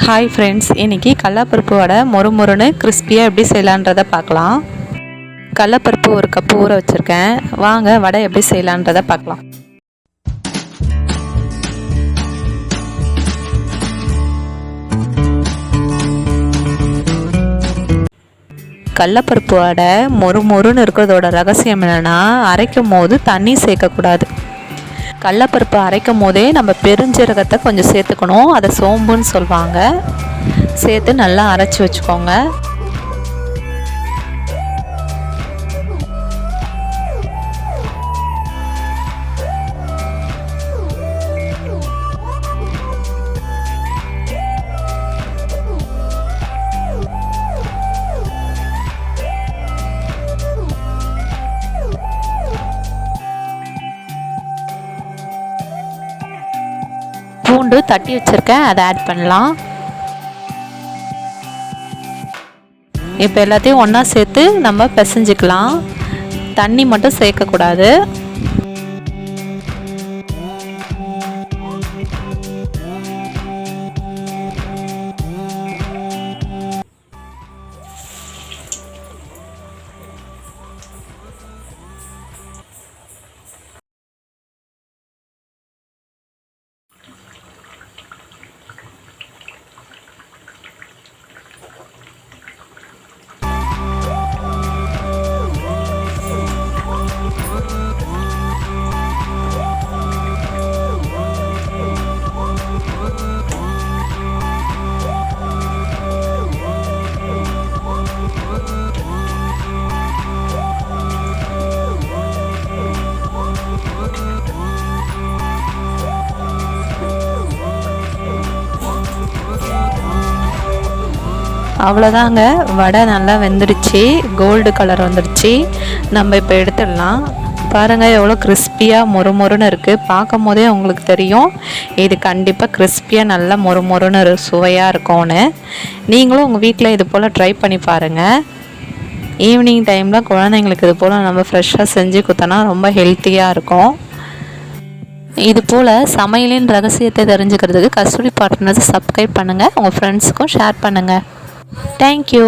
Hi friends, இன்றைக்கி கடலப்பருப்பு வடை மொறுமொறுன்னு கிறிஸ்பியாக எப்படி செய்யலான்றதை பார்க்கலாம். கடலப்பருப்பு ஒரு கப்பு ஊற வச்சுருக்கேன். வாங்க வடை எப்படி செய்யலான்றதை பார்க்கலாம். கடலப்பருப்பு வடை மொறுமொறுன்னு இருக்கிறதோட ரகசியம் என்னென்னா, அரைக்கும் போது தண்ணி சேர்க்கக்கூடாது. கடலப்பருப்பு அரைக்கும் போதே நம்ம பெருஞ்சீரகத்தை கொஞ்சம் சேர்த்துக்கணும். அதை சோம்புன்னு சொல்லுவாங்க. சேர்த்து நல்லா அரைச்சி வச்சுக்கோங்க. பூண்டு தட்டி வச்சுருக்கேன், அதை ஆட் பண்ணலாம். இப்போ எல்லாத்தையும் ஒன்றா சேர்த்து நம்ம பிசைஞ்சிக்கலாம். தண்ணி மட்டும் சேர்க்கக்கூடாது. அவ்வளோதாங்க, வடை நல்லா வெந்துடுச்சு, கோல்டு கலர் வந்துடுச்சு. நம்ம இப்போ எடுத்துடலாம். பாருங்கள் எவ்வளோ கிறிஸ்பியாக மொறுமொறுன்னு இருக்குது. பார்க்கும் போதே உங்களுக்கு தெரியும் இது கண்டிப்பாக கிறிஸ்பியாக நல்லா மொறுமொறுன்னு சுவையாக இருக்கும்னு. நீங்களும் உங்கள் வீட்டில் இது போல் ட்ரை பண்ணி பாருங்கள். ஈவினிங் டைமில் குழந்தைங்களுக்கு இது போல் நம்ம ஃப்ரெஷ்ஷாக செஞ்சு கொடுத்தோன்னா ரொம்ப ஹெல்த்தியாக இருக்கும். இது போல் சமையலின் ரகசியத்தை தெரிஞ்சுக்கிறதுக்கு கஸ்தூரி பார்ட்னர்ஸ் சப்ஸ்கிரைப் பண்ணுங்கள். உங்கள் ஃப்ரெண்ட்ஸுக்கும் ஷேர் பண்ணுங்கள். Thank you.